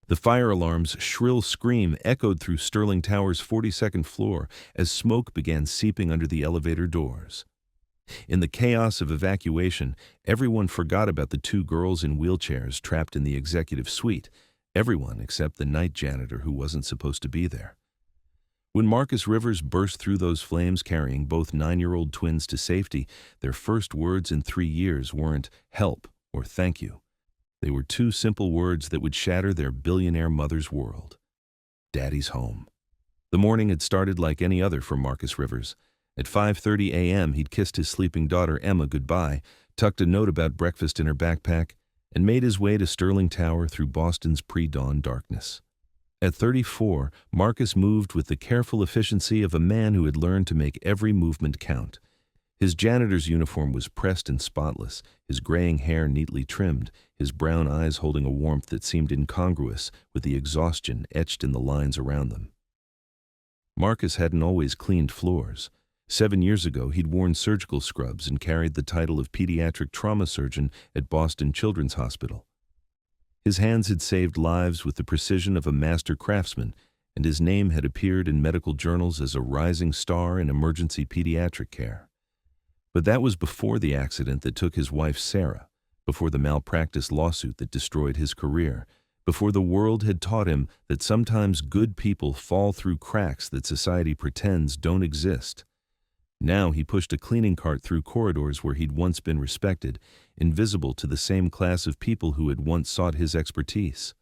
The fire alarm's shrill scream echoed through Sterling Tower's 42nd floor as smoke began seeping under the elevator doors. In the chaos of evacuation, everyone forgot about the two girls in wheelchairs trapped in the executive suite, everyone except the night janitor who wasn't supposed to be there. When Marcus Rivers burst through those flames carrying both 9-year-old twins to safety, their first words in 3 years weren't "help" or "thank you." They were two simple words that would shatter their billionaire mother's world. Daddy's home. The morning had started like any other for Marcus Rivers. At 5:30 a.m. he'd kissed his sleeping daughter Emma goodbye, tucked a note about breakfast in her backpack, and made his way to Sterling Tower through Boston's pre-dawn darkness. At 34, Marcus moved with the careful efficiency of a man who had learned to make every movement count. His janitor's uniform was pressed and spotless, his graying hair neatly trimmed, his brown eyes holding a warmth that seemed incongruous with the exhaustion etched in the lines around them. Marcus hadn't always cleaned floors. 7 years ago, he'd worn surgical scrubs and carried the title of pediatric trauma surgeon at Boston Children's Hospital. His hands had saved lives with the precision of a master craftsman, and his name had appeared in medical journals as a rising star in emergency pediatric care. But that was before the accident that took his wife Sarah, before the malpractice lawsuit that destroyed his career, before the world had taught him that sometimes good people fall through cracks that society pretends don't exist. Now he pushed a cleaning cart through corridors where he'd once been respected, invisible to the same class of people who had once sought his expertise.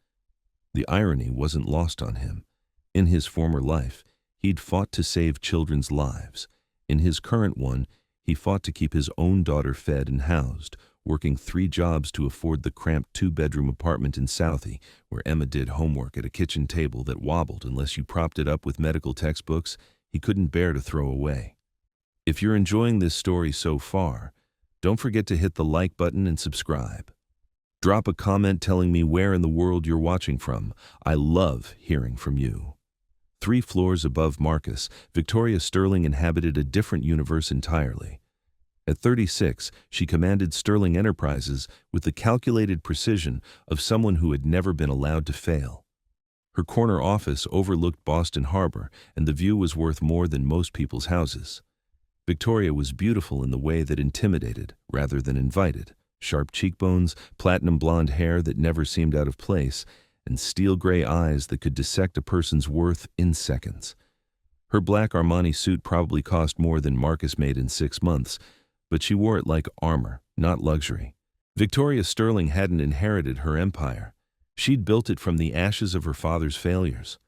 The irony wasn't lost on him. In his former life, he'd fought to save children's lives. In his current one, he fought to keep his own daughter fed and housed, working 3 jobs to afford the cramped 2-bedroom apartment in Southie, where Emma did homework at a kitchen table that wobbled unless you propped it up with medical textbooks he couldn't bear to throw away. If you're enjoying this story so far, don't forget to hit the like button and subscribe. Drop a comment telling me where in the world you're watching from. I love hearing from you. 3 floors above Marcus, Victoria Sterling inhabited a different universe entirely. At 36, she commanded Sterling Enterprises with the calculated precision of someone who had never been allowed to fail. Her corner office overlooked Boston Harbor, and the view was worth more than most people's houses. Victoria was beautiful in the way that intimidated rather than invited. Sharp cheekbones, platinum blonde hair that never seemed out of place, and steel-gray eyes that could dissect a person's worth in seconds. Her black Armani suit probably cost more than Marcus made in 6 months, but she wore it like armor, not luxury. Victoria Sterling hadn't inherited her empire. She'd built it from the ashes of her father's failures.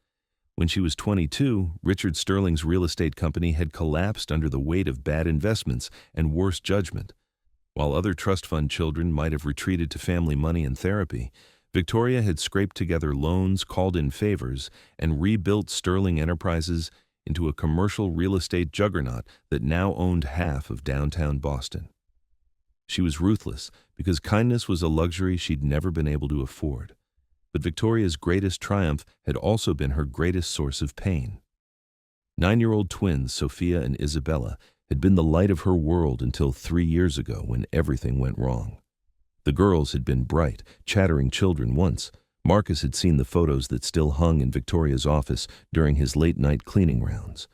When she was 22, Richard Sterling's real estate company had collapsed under the weight of bad investments and worse judgment. While other trust fund children might have retreated to family money and therapy, Victoria had scraped together loans, called in favors, and rebuilt Sterling Enterprises into a commercial real estate juggernaut that now owned half of downtown Boston. She was ruthless because kindness was a luxury she'd never been able to afford. But Victoria's greatest triumph had also been her greatest source of pain. 9-year-old twins, Sophia and Isabella, had been the light of her world until 3 years ago when everything went wrong. The girls had been bright, chattering children once. Marcus had seen the photos that still hung in Victoria's office during his late-night cleaning rounds.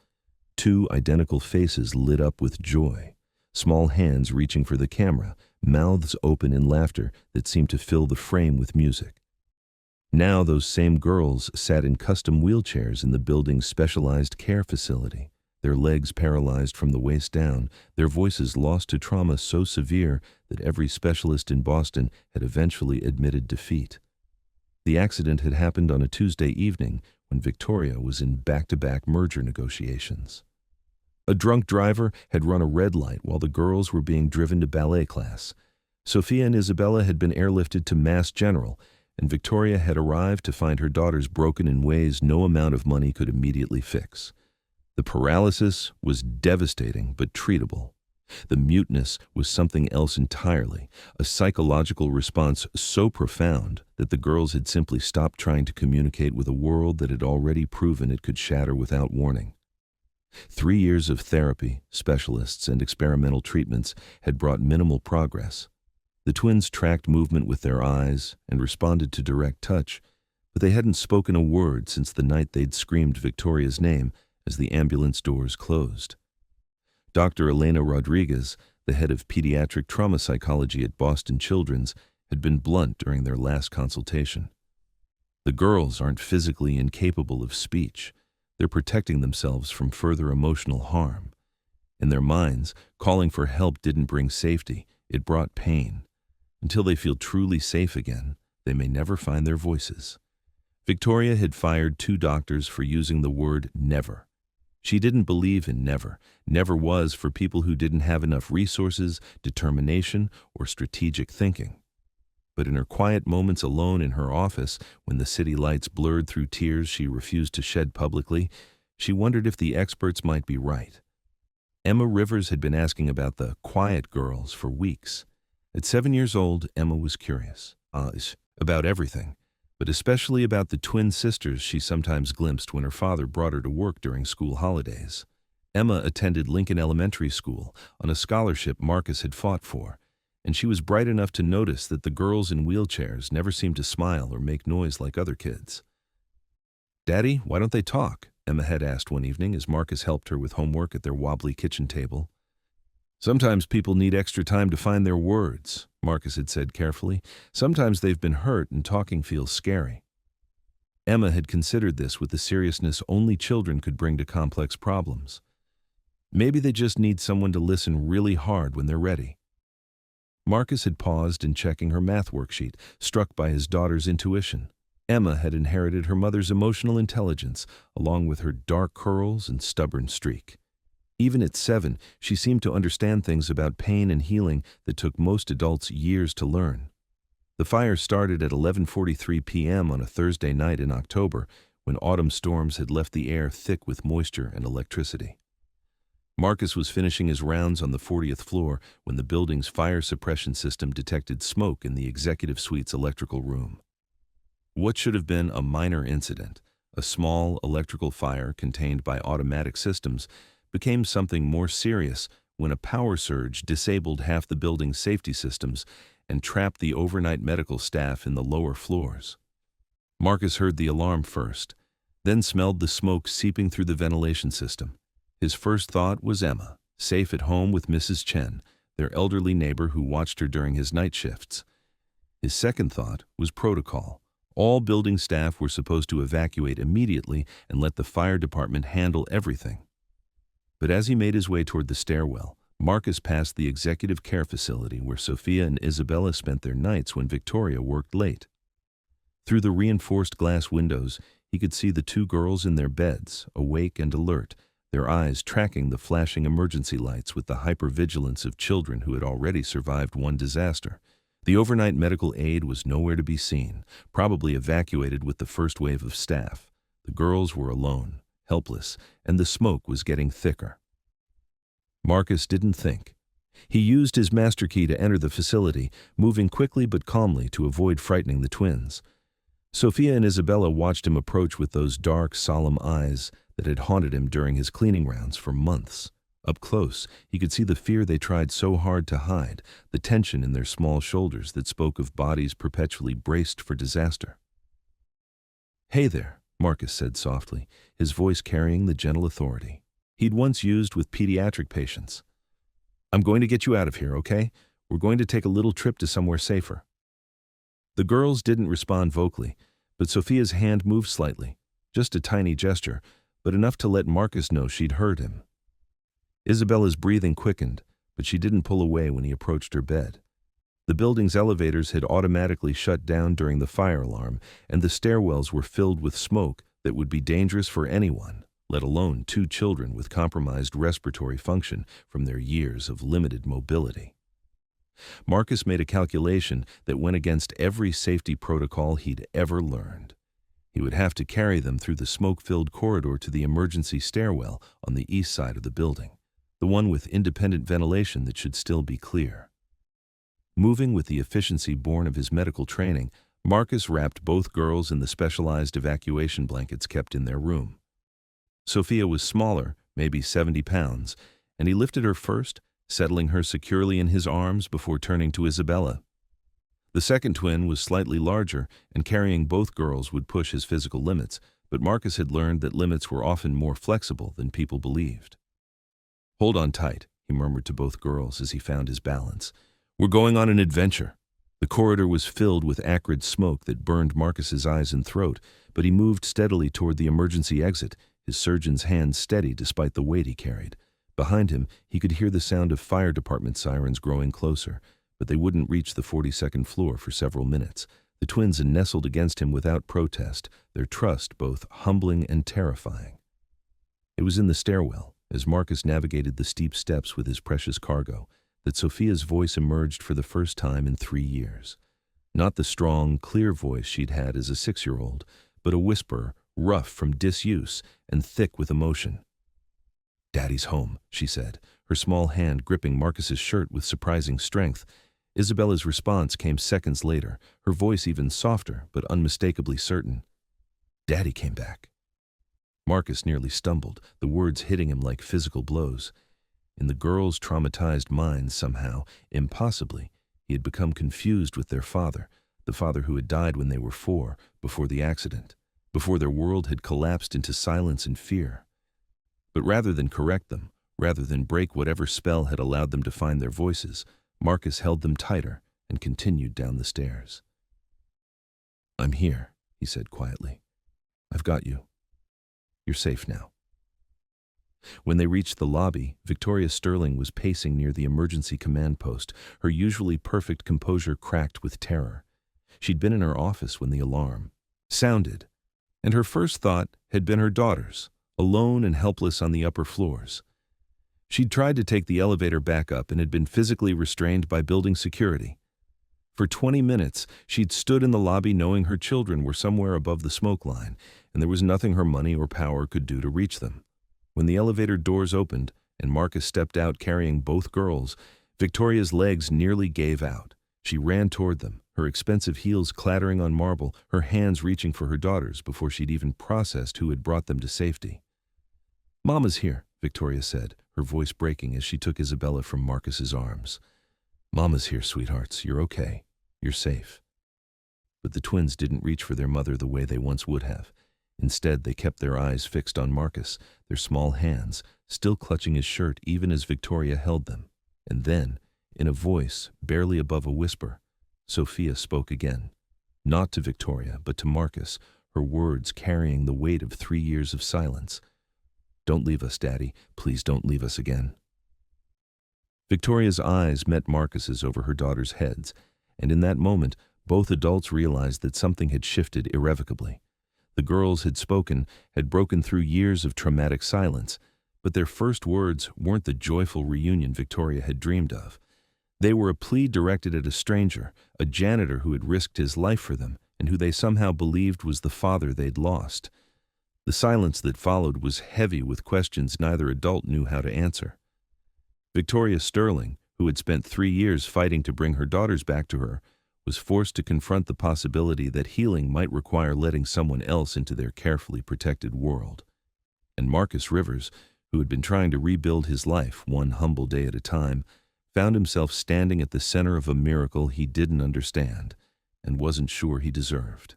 2 identical faces lit up with joy, small hands reaching for the camera, mouths open in laughter that seemed to fill the frame with music. Now those same girls sat in custom wheelchairs in the building's specialized care facility, their legs paralyzed from the waist down, their voices lost to trauma so severe that every specialist in Boston had eventually admitted defeat. The accident had happened on a Tuesday evening when Victoria was in back-to-back merger negotiations. A drunk driver had run a red light while the girls were being driven to ballet class. Sophia and Isabella had been airlifted to Mass General, and Victoria had arrived to find her daughters broken in ways no amount of money could immediately fix. The paralysis was devastating but treatable. The muteness was something else entirely, a psychological response so profound that the girls had simply stopped trying to communicate with a world that had already proven it could shatter without warning. 3 years of therapy, specialists, and experimental treatments had brought minimal progress. The twins tracked movement with their eyes and responded to direct touch, but they hadn't spoken a word since the night they'd screamed Victoria's name as the ambulance doors closed. Dr. Elena Rodriguez, the head of pediatric trauma psychology at Boston Children's, had been blunt during their last consultation. The girls aren't physically incapable of speech. They're protecting themselves from further emotional harm. In their minds, calling for help didn't bring safety, it brought pain. Until they feel truly safe again, they may never find their voices. Victoria had fired 2 doctors for using the word never. She didn't believe in never. Never was for people who didn't have enough resources, determination, or strategic thinking. But in her quiet moments alone in her office, when the city lights blurred through tears she refused to shed publicly, she wondered if the experts might be right. Emma Rivers had been asking about the quiet girls for weeks. At 7 years old, Emma was curious about everything, but especially about the twin sisters she sometimes glimpsed when her father brought her to work during school holidays. Emma attended Lincoln Elementary School on a scholarship Marcus had fought for, and she was bright enough to notice that the girls in wheelchairs never seemed to smile or make noise like other kids. "Daddy, why don't they talk?" Emma had asked one evening as Marcus helped her with homework at their wobbly kitchen table. "Sometimes people need extra time to find their words," Marcus had said carefully. "Sometimes they've been hurt and talking feels scary." Emma had considered this with the seriousness only children could bring to complex problems. Maybe they just need someone to listen really hard when they're ready. Marcus had paused in checking her math worksheet, struck by his daughter's intuition. Emma had inherited her mother's emotional intelligence, along with her dark curls and stubborn streak. Even at 7, she seemed to understand things about pain and healing that took most adults years to learn. The fire started at 11:43 p.m. on a Thursday night in October, when autumn storms had left the air thick with moisture and electricity. Marcus was finishing his rounds on the 40th floor when the building's fire suppression system detected smoke in the executive suite's electrical room. What should have been a minor incident, a small electrical fire contained by automatic systems, became something more serious when a power surge disabled half the building's safety systems and trapped the overnight medical staff in the lower floors. Marcus heard the alarm first, then smelled the smoke seeping through the ventilation system. His first thought was Emma, safe at home with Mrs. Chen, their elderly neighbor who watched her during his night shifts. His second thought was protocol. All building staff were supposed to evacuate immediately and let the fire department handle everything. But as he made his way toward the stairwell, Marcus passed the executive care facility where Sophia and Isabella spent their nights when Victoria worked late. Through the reinforced glass windows, he could see the 2 girls in their beds, awake and alert, their eyes tracking the flashing emergency lights with the hypervigilance of children who had already survived one disaster. The overnight medical aid was nowhere to be seen, probably evacuated with the first wave of staff. The girls were alone, helpless, and the smoke was getting thicker. Marcus didn't think. He used his master key to enter the facility, moving quickly but calmly to avoid frightening the twins. Sophia and Isabella watched him approach with those dark, solemn eyes that had haunted him during his cleaning rounds for months. Up close, he could see the fear they tried so hard to hide, the tension in their small shoulders that spoke of bodies perpetually braced for disaster. "Hey there," Marcus said softly, his voice carrying the gentle authority he'd once used with pediatric patients. "I'm going to get you out of here, okay? We're going to take a little trip to somewhere safer." The girls didn't respond vocally, but Sophia's hand moved slightly, just a tiny gesture, but enough to let Marcus know she'd heard him. Isabella's breathing quickened, but she didn't pull away when he approached her bed. The building's elevators had automatically shut down during the fire alarm, and the stairwells were filled with smoke that would be dangerous for anyone, let alone 2 children with compromised respiratory function from their years of limited mobility. Marcus made a calculation that went against every safety protocol he'd ever learned. He would have to carry them through the smoke-filled corridor to the emergency stairwell on the east side of the building, the one with independent ventilation that should still be clear. Moving with the efficiency born of his medical training, Marcus wrapped both girls in the specialized evacuation blankets kept in their room. Sophia was smaller, maybe 70 pounds, and he lifted her first, settling her securely in his arms before turning to Isabella. The second twin was slightly larger, and carrying both girls would push his physical limits, but Marcus had learned that limits were often more flexible than people believed. "Hold on tight," he murmured to both girls as he found his balance. "We're going on an adventure." The corridor was filled with acrid smoke that burned Marcus's eyes and throat, but he moved steadily toward the emergency exit, his surgeon's hand steady despite the weight he carried. Behind him, he could hear the sound of fire department sirens growing closer, but they wouldn't reach the 42nd floor for several minutes. The twins nestled against him without protest, their trust both humbling and terrifying. It was in the stairwell, as Marcus navigated the steep steps with his precious cargo, that Sophia's voice emerged for the first time in 3 years. Not the strong, clear voice she'd had as a 6-year-old, but a whisper, rough from disuse and thick with emotion. "Daddy's home," she said, her small hand gripping Marcus's shirt with surprising strength. Isabella's response came seconds later, her voice even softer but unmistakably certain. "Daddy came back." Marcus nearly stumbled, the words hitting him like physical blows. In the girls' traumatized minds somehow, impossibly, he had become confused with their father, the father who had died when they were 4, before the accident, before their world had collapsed into silence and fear. But rather than correct them, rather than break whatever spell had allowed them to find their voices, Marcus held them tighter and continued down the stairs. "I'm here," he said quietly. "I've got you. You're safe now." When they reached the lobby, Victoria Sterling was pacing near the emergency command post, her usually perfect composure cracked with terror. She'd been in her office when the alarm sounded, and her first thought had been her daughters, alone and helpless on the upper floors. She'd tried to take the elevator back up and had been physically restrained by building security. For 20 minutes, she'd stood in the lobby knowing her children were somewhere above the smoke line, and there was nothing her money or power could do to reach them. When the elevator doors opened and Marcus stepped out carrying both girls, Victoria's legs nearly gave out. She ran toward them, her expensive heels clattering on marble, her hands reaching for her daughters before she'd even processed who had brought them to safety. "Mama's here," Victoria said, her voice breaking as she took Isabella from Marcus's arms. "Mama's here, sweethearts. You're okay. You're safe." But the twins didn't reach for their mother the way they once would have. Instead, they kept their eyes fixed on Marcus, their small hands still clutching his shirt even as Victoria held them. And then, in a voice barely above a whisper, Sophia spoke again. Not to Victoria, but to Marcus, her words carrying the weight of 3 years of silence. "Don't leave us, Daddy. Please don't leave us again." Victoria's eyes met Marcus's over her daughters' heads, and in that moment, both adults realized that something had shifted irrevocably. The girls had spoken, had broken through years of traumatic silence, but their first words weren't the joyful reunion Victoria had dreamed of. They were a plea directed at a stranger, a janitor who had risked his life for them, and who they somehow believed was the father they'd lost. The silence that followed was heavy with questions neither adult knew how to answer. Victoria Sterling, who had spent 3 years fighting to bring her daughters back to her, was forced to confront the possibility that healing might require letting someone else into their carefully protected world. And Marcus Rivers, who had been trying to rebuild his life one humble day at a time, found himself standing at the center of a miracle he didn't understand and wasn't sure he deserved.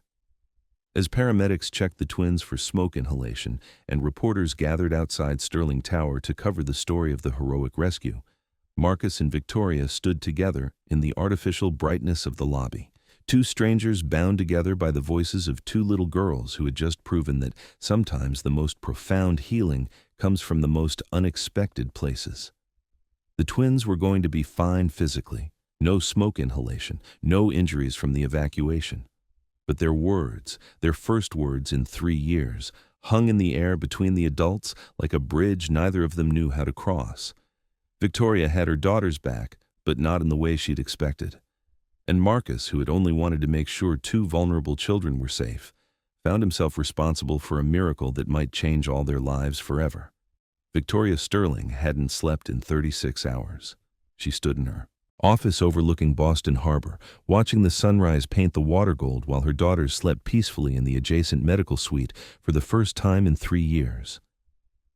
As paramedics checked the twins for smoke inhalation and reporters gathered outside Sterling Tower to cover the story of the heroic rescue, Marcus and Victoria stood together in the artificial brightness of the lobby, 2 strangers bound together by the voices of 2 little girls who had just proven that sometimes the most profound healing comes from the most unexpected places. The twins were going to be fine physically, no smoke inhalation, no injuries from the evacuation. But their words, their first words in 3 years, hung in the air between the adults like a bridge neither of them knew how to cross. Victoria had her daughters back, but not in the way she'd expected. And Marcus, who had only wanted to make sure 2 vulnerable children were safe, found himself responsible for a miracle that might change all their lives forever. Victoria Sterling hadn't slept in 36 hours. She stood in her office overlooking Boston Harbor, watching the sunrise paint the water gold while her daughters slept peacefully in the adjacent medical suite for the first time in 3 years.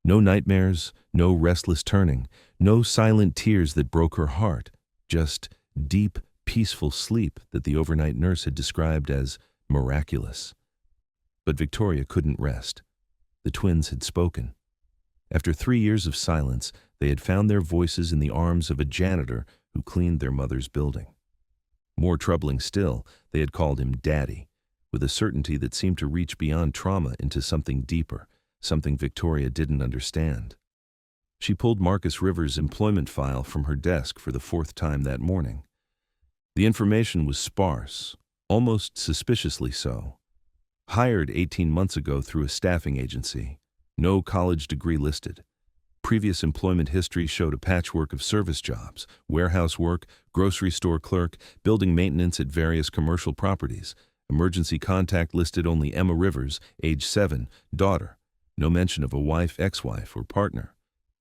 No nightmares, no restless turning, no silent tears that broke her heart, just deep, peaceful sleep that the overnight nurse had described as miraculous. But Victoria couldn't rest. The twins had spoken. After 3 years of silence, they had found their voices in the arms of a janitor who cleaned their mother's building. More troubling still, they had called him Daddy, with a certainty that seemed to reach beyond trauma into something deeper, something Victoria didn't understand. She pulled Marcus Rivers' employment file from her desk for the 4th time that morning. The information was sparse, almost suspiciously so. Hired 18 months ago through a staffing agency. No college degree listed. Previous employment history showed a patchwork of service jobs, warehouse work, grocery store clerk, building maintenance at various commercial properties. Emergency contact listed only Emma Rivers, age 7, daughter. No mention of a wife, ex-wife, or partner.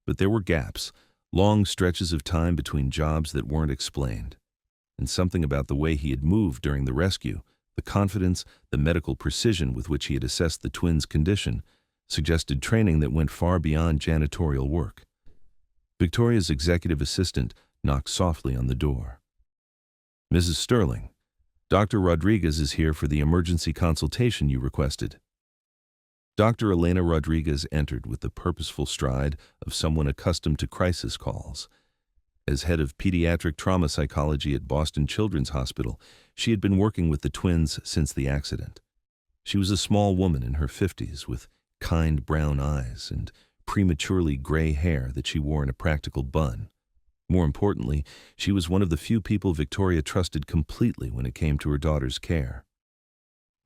But there were gaps, long stretches of time between jobs that weren't explained. And something about the way he had moved during the rescue, the confidence, the medical precision with which he had assessed the twins' condition, suggested training that went far beyond janitorial work. Victoria's executive assistant knocked softly on the door. "Mrs. Sterling, Dr. Rodriguez is here for the emergency consultation you requested." Dr. Elena Rodriguez entered with the purposeful stride of someone accustomed to crisis calls. As head of pediatric trauma psychology at Boston Children's Hospital, she had been working with the twins since the accident. She was a small woman in her 50s with kind brown eyes and prematurely gray hair that she wore in a practical bun. More importantly, she was one of the few people Victoria trusted completely when it came to her daughter's care.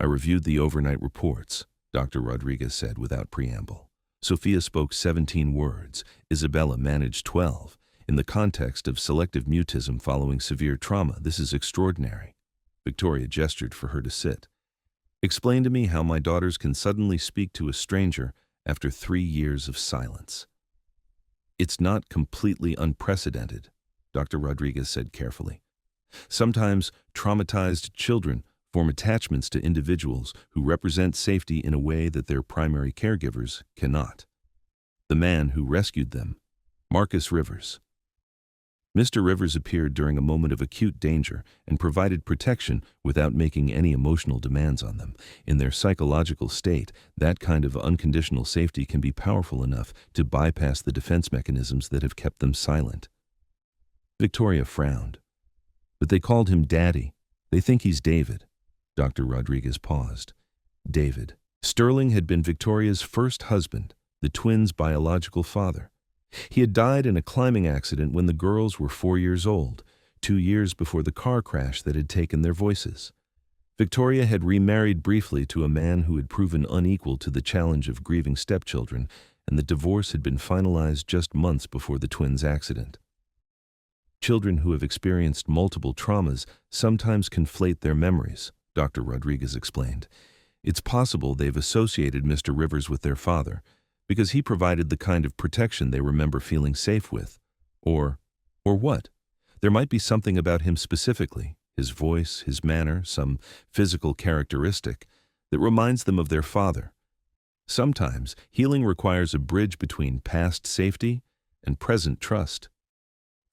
"I reviewed the overnight reports," Dr. Rodriguez said without preamble. Sophia spoke 17 words. Isabella managed 12. "In the context of selective mutism following severe trauma, this is extraordinary." Victoria gestured for her to sit. "Explain to me how my daughters can suddenly speak to a stranger after 3 years of silence." "It's not completely unprecedented," Dr. Rodriguez said carefully. "Sometimes traumatized children form attachments to individuals who represent safety in a way that their primary caregivers cannot. The man who rescued them, Marcus Rivers." Mr. Rivers appeared during a moment of acute danger and provided protection without making any emotional demands on them. In their psychological state, that kind of unconditional safety can be powerful enough to bypass the defense mechanisms that have kept them silent. Victoria frowned. "But they called him Daddy. They think he's David." Dr. Rodriguez paused. David. Sterling had been Victoria's first husband, the twins' biological father. He had died in a climbing accident when the girls were 4 years old, 2 years before the car crash that had taken their voices. Victoria had remarried briefly to a man who had proven unequal to the challenge of grieving stepchildren, and the divorce had been finalized just months before the twins' accident. Children who have experienced multiple traumas sometimes conflate their memories, Dr. Rodriguez explained. It's possible they've associated Mr. Rivers with their father, because he provided the kind of protection they remember feeling safe with. Or what? There might be something about him specifically, his voice, his manner, some physical characteristic, that reminds them of their father. Sometimes, healing requires a bridge between past safety and present trust.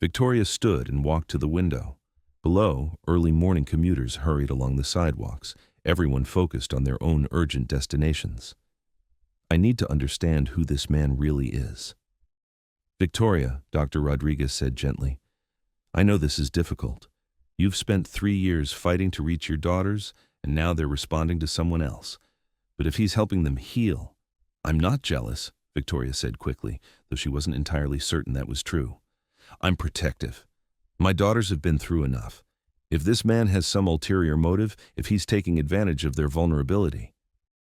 Victoria stood and walked to the window. Below, early morning commuters hurried along the sidewalks, everyone focused on their own urgent destinations. "I need to understand who this man really is." "Victoria," Dr. Rodriguez said gently, "I know this is difficult. You've spent 3 years fighting to reach your daughters, and now they're responding to someone else. But if he's helping them heal—" "I'm not jealous," Victoria said quickly, though she wasn't entirely certain that was true. "I'm protective. My daughters have been through enough. If this man has some ulterior motive, if he's taking advantage of their vulnerability—"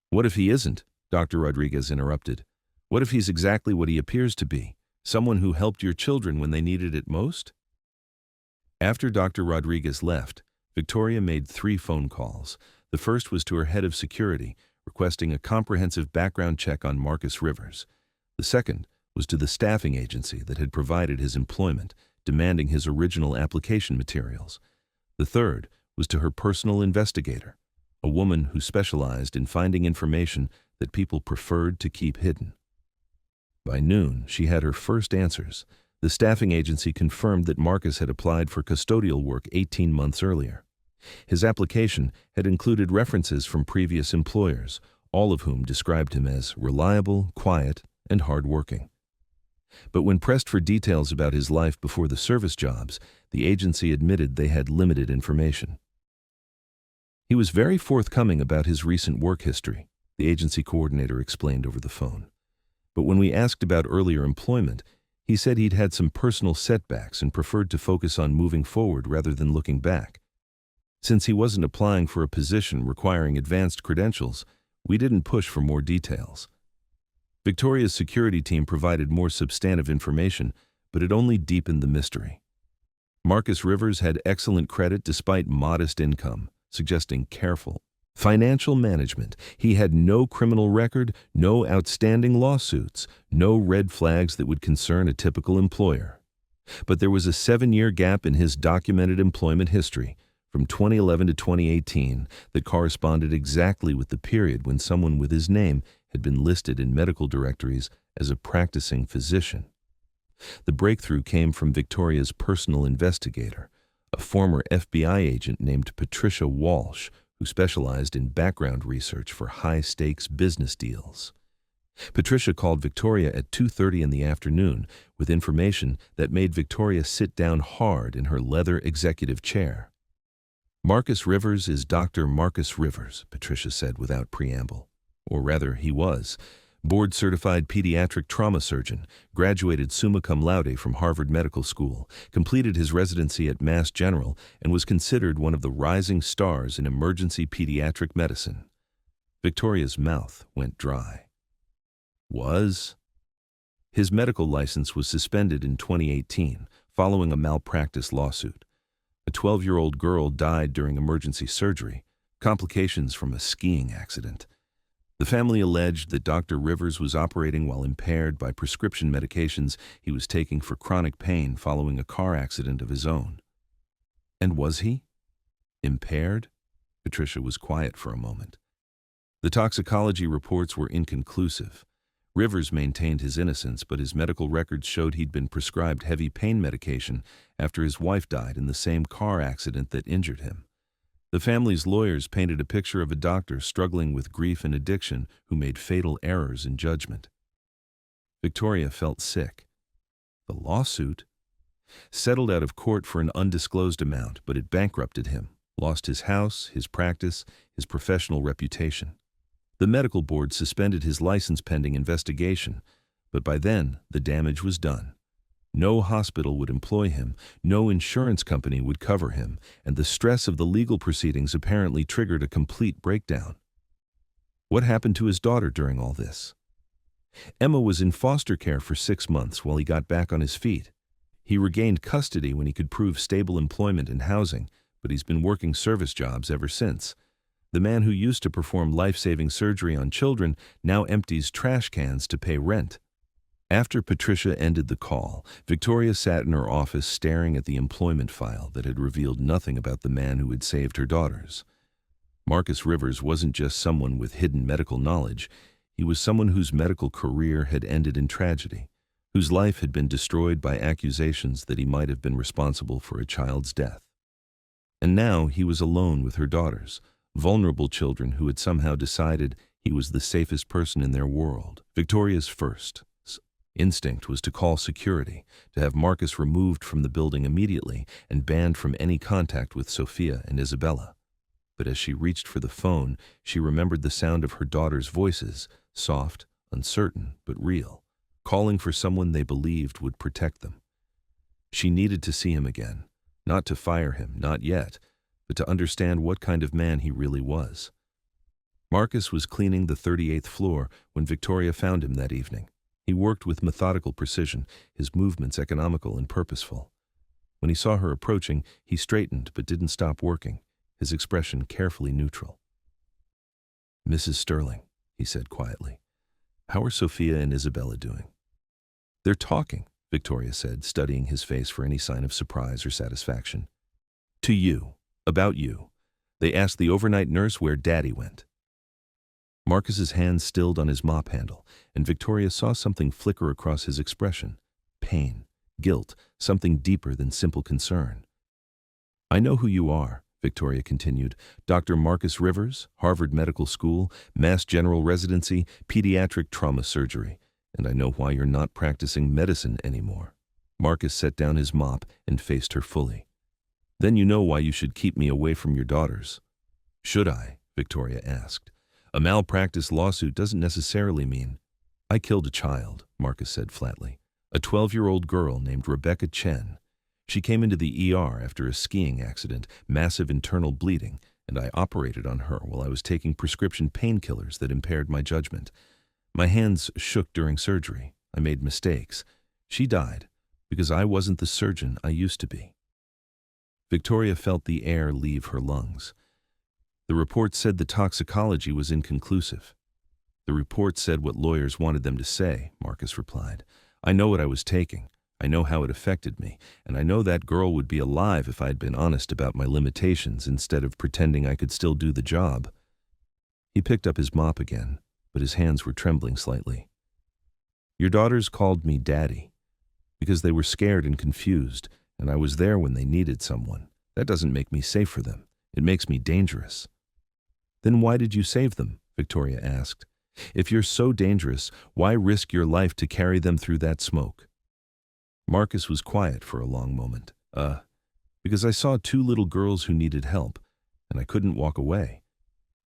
"What if he isn't?" Dr. Rodriguez interrupted. "What if he's exactly what he appears to be, someone who helped your children when they needed it most?" After Dr. Rodriguez left, Victoria made 3 phone calls. The first was to her head of security, requesting a comprehensive background check on Marcus Rivers. The second was to the staffing agency that had provided his employment, demanding his original application materials. The third was to her personal investigator, a woman who specialized in finding information that people preferred to keep hidden. By noon, she had her first answers. The staffing agency confirmed that Marcus had applied for custodial work 18 months earlier. His application had included references from previous employers, all of whom described him as reliable, quiet, and hard-working. But when pressed for details about his life before the service jobs, the agency admitted they had limited information. He was very forthcoming about his recent work history, the agency coordinator explained over the phone. But when we asked about earlier employment, he said he'd had some personal setbacks and preferred to focus on moving forward rather than looking back. Since he wasn't applying for a position requiring advanced credentials, we didn't push for more details. Victoria's security team provided more substantive information, but it only deepened the mystery. Marcus Rivers had excellent credit despite modest income, suggesting careful financial management. He had no criminal record, no outstanding lawsuits, no red flags that would concern a typical employer. But there was a 7-year gap in his documented employment history, from 2011 to 2018, that corresponded exactly with the period when someone with his name had been listed in medical directories as a practicing physician. The breakthrough came from Victoria's personal investigator, a former FBI agent named Patricia Walsh, who specialized in background research for high-stakes business deals. Patricia called Victoria at 2:30 in the afternoon with information that made Victoria sit down hard in her leather executive chair. "Marcus Rivers is Dr. Marcus Rivers," Patricia said without preamble. Or rather, he was. Board-certified pediatric trauma surgeon, graduated summa cum laude from Harvard Medical School, completed his residency at Mass General, and was considered one of the rising stars in emergency pediatric medicine. Victoria's mouth went dry. Was? His medical license was suspended in 2018, following a malpractice lawsuit. A 12-year-old girl died during emergency surgery, complications from a skiing accident. The family alleged that Dr. Rivers was operating while impaired by prescription medications he was taking for chronic pain following a car accident of his own. And was he? Impaired? Patricia was quiet for a moment. The toxicology reports were inconclusive. Rivers maintained his innocence, but his medical records showed he'd been prescribed heavy pain medication after his wife died in the same car accident that injured him. The family's lawyers painted a picture of a doctor struggling with grief and addiction who made fatal errors in judgment. Victoria felt sick. The lawsuit? Settled out of court for an undisclosed amount, but it bankrupted him, lost his house, his practice, his professional reputation. The medical board suspended his license pending investigation, but by then the damage was done. No hospital would employ him, no insurance company would cover him, and the stress of the legal proceedings apparently triggered a complete breakdown. What happened to his daughter during all this? Emma was in foster care for 6 months while he got back on his feet. He regained custody when he could prove stable employment and housing, but he's been working service jobs ever since. The man who used to perform life-saving surgery on children now empties trash cans to pay rent. After Patricia ended the call, Victoria sat in her office staring at the employment file that had revealed nothing about the man who had saved her daughters. Marcus Rivers wasn't just someone with hidden medical knowledge. He was someone whose medical career had ended in tragedy, whose life had been destroyed by accusations that he might have been responsible for a child's death. And now he was alone with her daughters, vulnerable children who had somehow decided he was the safest person in their world. Victoria's first instinct was to call security, to have Marcus removed from the building immediately and banned from any contact with Sophia and Isabella. But as she reached for the phone, she remembered the sound of her daughters' voices, soft, uncertain, but real, calling for someone they believed would protect them. She needed to see him again, not to fire him, not yet, but to understand what kind of man he really was. Marcus was cleaning the 38th floor when Victoria found him that evening. He worked with methodical precision, his movements economical and purposeful. When he saw her approaching, he straightened but didn't stop working, his expression carefully neutral. "Mrs. Sterling," he said quietly, "how are Sophia and Isabella doing?" "They're talking," Victoria said, studying his face for any sign of surprise or satisfaction. "To you, about you. They asked the overnight nurse where Daddy went." Marcus's hand stilled on his mop handle, and Victoria saw something flicker across his expression. Pain. guilt, something deeper than simple concern. I know who you are, Victoria continued. Dr. Marcus Rivers, Harvard Medical School, Mass General Residency, Pediatric Trauma Surgery. And I know why you're not practicing medicine anymore. Marcus set down his mop and faced her fully. Then you know why you should keep me away from your daughters. Should I? Victoria asked. A malpractice lawsuit doesn't necessarily mean. I killed a child, Marcus said flatly. A 12-year-old girl named Rebecca Chen. She came into the ER after a skiing accident, massive internal bleeding, and I operated on her while I was taking prescription painkillers that impaired my judgment. My hands shook during surgery. I made mistakes. She died because I wasn't the surgeon I used to be. Victoria felt the air leave her lungs. The report said the toxicology was inconclusive. The report said what lawyers wanted them to say, Marcus replied. I know what I was taking. I know how it affected me, and I know that girl would be alive if I'd been honest about my limitations instead of pretending I could still do the job. He picked up his mop again, but his hands were trembling slightly. Your daughters called me Daddy because they were scared and confused, and I was there when they needed someone. That doesn't make me safe for them. It makes me dangerous. Then why did you save them? Victoria asked. If you're so dangerous, why risk your life to carry them through that smoke? Marcus was quiet for a long moment. Because I saw two little girls who needed help, and I couldn't walk away.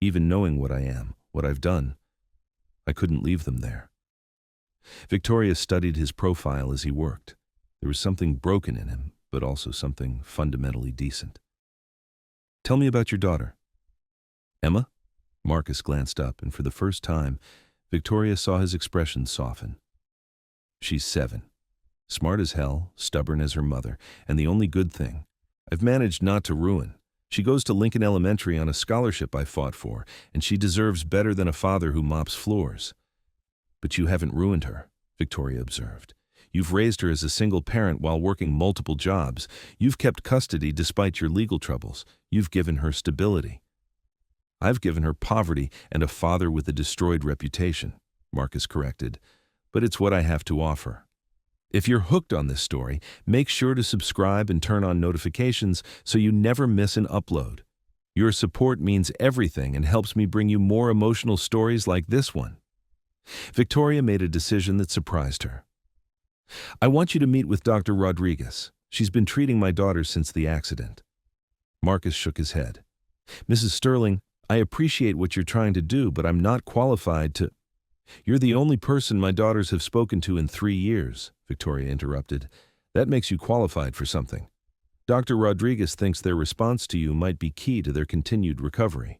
Even knowing what I am, what I've done, I couldn't leave them there. Victoria studied his profile as he worked. There was something broken in him, but also something fundamentally decent. Tell me about your daughter. Emma? Marcus glanced up, and for the first time, Victoria saw his expression soften. She's 7. Smart as hell, stubborn as her mother, and the only good thing, I've managed not to ruin. She goes to Lincoln Elementary on a scholarship I fought for, and she deserves better than a father who mops floors. But you haven't ruined her, Victoria observed. You've raised her as a single parent while working multiple jobs. You've kept custody despite your legal troubles. You've given her stability. I've given her poverty and a father with a destroyed reputation, Marcus corrected, but it's what I have to offer. If you're hooked on this story, make sure to subscribe and turn on notifications so you never miss an upload. Your support means everything and helps me bring you more emotional stories like this one. Victoria made a decision that surprised her. I want you to meet with Dr. Rodriguez. She's been treating my daughter since the accident. Marcus shook his head. Mrs. Sterling, I appreciate what you're trying to do, but I'm not qualified to... You're the only person my daughters have spoken to in 3 years, Victoria interrupted. That makes you qualified for something. Dr. Rodriguez thinks their response to you might be key to their continued recovery.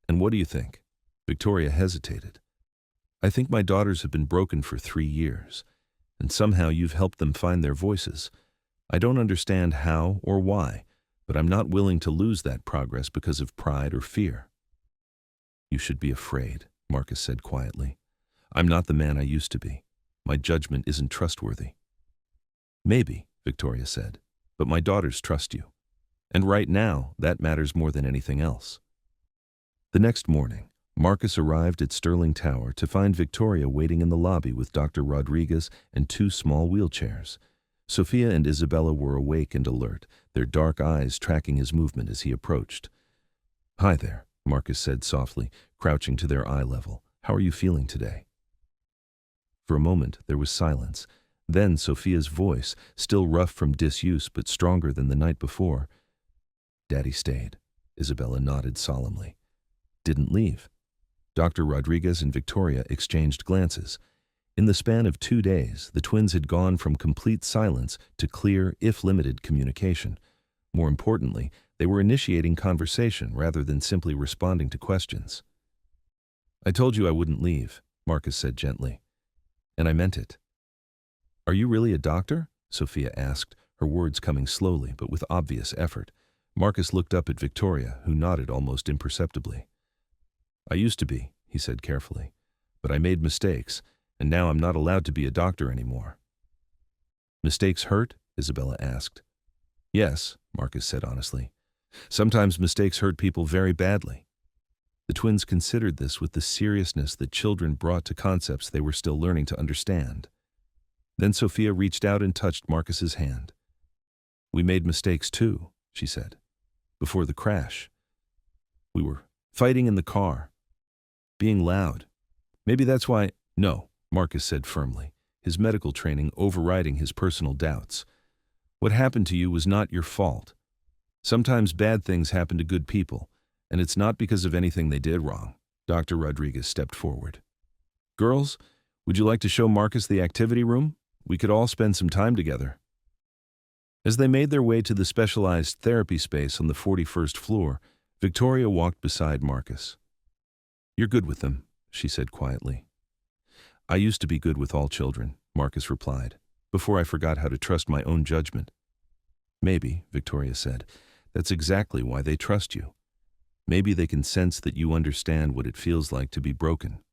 And what do you think? Victoria hesitated. I think my daughters have been broken for 3 years, and somehow you've helped them find their voices. I don't understand how or why, but I'm not willing to lose that progress because of pride or fear. You should be afraid, Marcus said quietly. I'm not the man I used to be. My judgment isn't trustworthy. Maybe, Victoria said, but my daughters trust you. And right now, that matters more than anything else. The next morning, Marcus arrived at Sterling Tower to find Victoria waiting in the lobby with Dr. Rodriguez and 2 small wheelchairs. Sophia and Isabella were awake and alert, their dark eyes tracking his movement as he approached. Hi there, Marcus said softly, crouching to their eye level. How are you feeling today? For a moment, there was silence. Then Sophia's voice, still rough from disuse but stronger than the night before. Daddy stayed. Isabella nodded solemnly. Didn't leave. Dr. Rodriguez and Victoria exchanged glances. In the span of 2 days, the twins had gone from complete silence to clear, if limited, communication. More importantly, they were initiating conversation rather than simply responding to questions. I told you I wouldn't leave, Marcus said gently. And I meant it. Are you really a doctor? Sophia asked, her words coming slowly but with obvious effort. Marcus looked up at Victoria, who nodded almost imperceptibly. I used to be, he said carefully, but I made mistakes, and now I'm not allowed to be a doctor anymore. Mistakes hurt? Isabella asked. Yes, Marcus said honestly. Sometimes mistakes hurt people very badly. The twins considered this with the seriousness that children brought to concepts they were still learning to understand. Then Sophia reached out and touched Marcus's hand. "We made mistakes too," she said. "Before the crash. We were fighting in the car, being loud. Maybe that's why—" "No," Marcus said firmly, his medical training overriding his personal doubts. "What happened to you was not your fault. Sometimes bad things happen to good people, and it's not because of anything they did wrong." Dr. Rodriguez stepped forward. "Girls, would you like to show Marcus the activity room? We could all spend some time together." As they made their way to the specialized therapy space on the 41st floor, Victoria walked beside Marcus. "You're good with them," she said quietly. "I used to be good with all children," Marcus replied, "before I forgot how to trust my own judgment." "Maybe," Victoria said, "that's exactly why they trust you. Maybe they can sense that you understand what it feels like to be broken."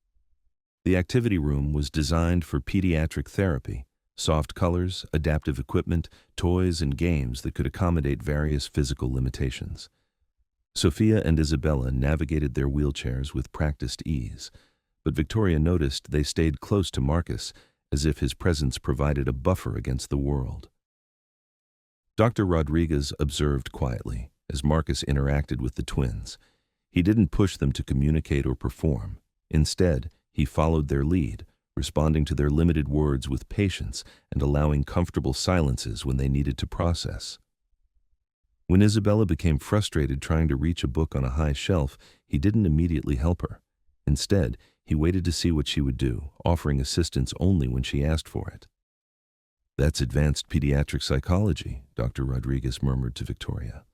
The activity room was designed for pediatric therapy: soft colors, adaptive equipment, toys, and games that could accommodate various physical limitations. Sophia and Isabella navigated their wheelchairs with practiced ease, but Victoria noticed they stayed close to Marcus, as if his presence provided a buffer against the world. Dr. Rodriguez observed quietly as Marcus interacted with the twins. He didn't push them to communicate or perform. Instead, he followed their lead, responding to their limited words with patience and allowing comfortable silences when they needed to process. When Isabella became frustrated trying to reach a book on a high shelf, he didn't immediately help her. Instead, he waited to see what she would do, offering assistance only when she asked for it. "That's advanced pediatric psychology," Dr. Rodriguez murmured to Victoria.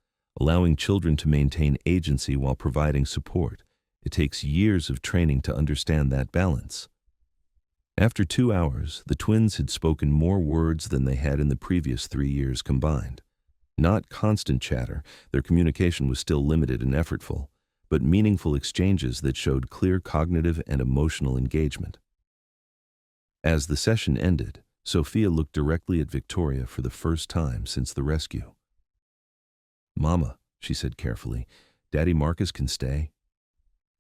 "Allowing children to maintain agency while providing support. It takes years of training to understand that balance." After 2 hours, the twins had spoken more words than they had in the previous 3 years combined. Not constant chatter, their communication was still limited and effortful, but meaningful exchanges that showed clear cognitive and emotional engagement. As the session ended, Sophia looked directly at Victoria for the first time since the rescue. "Mama," she said carefully, "Daddy Marcus can stay."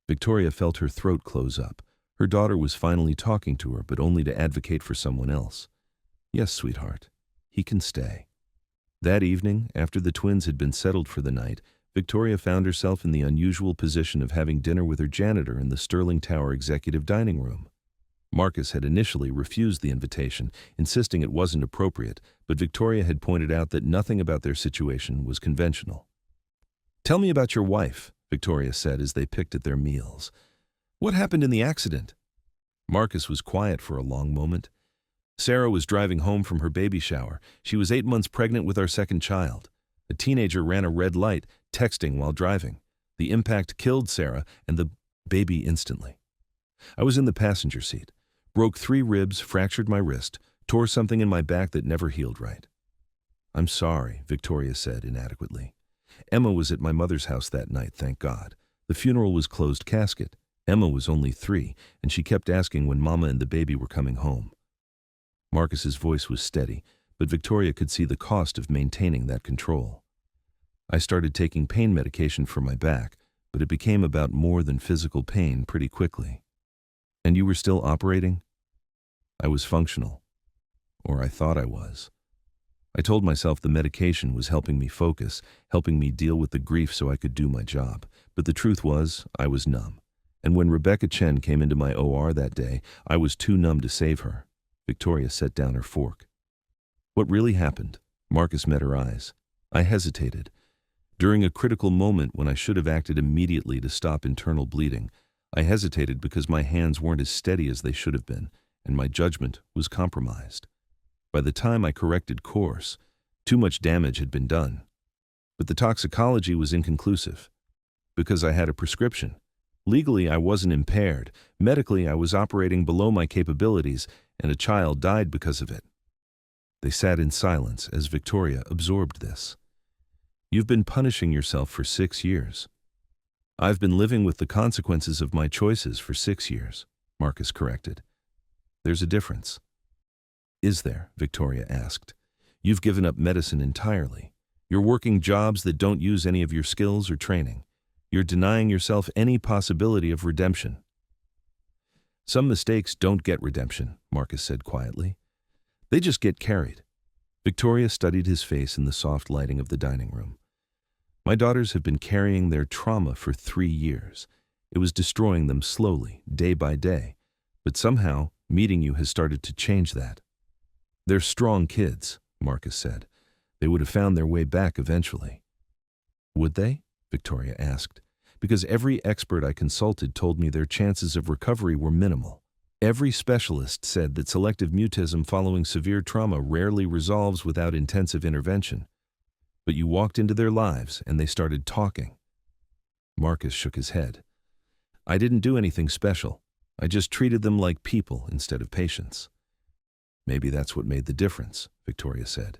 Victoria felt her throat close up. Her daughter was finally talking to her, but only to advocate for someone else. "Yes, sweetheart, he can stay." That evening, after the twins had been settled for the night, Victoria found herself in the unusual position of having dinner with her janitor in the Sterling Tower executive dining room. Marcus had initially refused the invitation, insisting it wasn't appropriate, but Victoria had pointed out that nothing about their situation was conventional. "Tell me about your wife," Victoria said as they picked at their meals. "What happened in the accident?" Marcus was quiet for a long moment. "Sarah was driving home from her baby shower. She was 8 months pregnant with our second child. A teenager ran a red light, texting while driving. The impact killed Sarah and the baby instantly. I was in the passenger seat. Broke 3 ribs, fractured my wrist, tore something in my back that never healed right." "I'm sorry," Victoria said inadequately. "Emma was at my mother's house that night, thank God. The funeral was closed casket. Emma was only 3, and she kept asking when Mama and the baby were coming home." Marcus's voice was steady, but Victoria could see the cost of maintaining that control. "I started taking pain medication for my back, but it became about more than physical pain pretty quickly." "And you were still operating?" "I was functional. Or I thought I was. I told myself the medication was helping me focus, helping me deal with the grief so I could do my job. But the truth was, I was numb. And when Rebecca Chen came into my OR that day, I was too numb to save her." Victoria set down her fork. "What really happened?" Marcus met her eyes. "I hesitated. During a critical moment when I should have acted immediately to stop internal bleeding, I hesitated because my hands weren't as steady as they should have been, and my judgment was compromised. By the time I corrected course, too much damage had been done. But the toxicology was inconclusive. Because I had a prescription. Legally, I wasn't impaired. Medically, I was operating below my capabilities, and a child died because of it." They sat in silence as Victoria absorbed this. "You've been punishing yourself for 6 years." "I've been living with the consequences of my choices for 6 years, Marcus corrected. "There's a difference." "Is there?" Victoria asked. "You've given up medicine entirely. You're working jobs that don't use any of your skills or training. You're denying yourself any possibility of redemption." "Some mistakes don't get redemption," Marcus said quietly. They just get carried. Victoria studied his face in the soft lighting of the dining room. My daughters have been carrying their trauma for 3 years. It was destroying them slowly, day by day. But somehow, meeting you has started to change that. They're strong kids, Marcus said. They would have found their way back eventually. Would they? Victoria asked. Because every expert I consulted told me their chances of recovery were minimal. Every specialist said that selective mutism following severe trauma rarely resolves without intensive intervention. But you walked into their lives and they started talking. Marcus shook his head. I didn't do anything special. I just treated them like people instead of patients. Maybe that's what made the difference, Victoria said.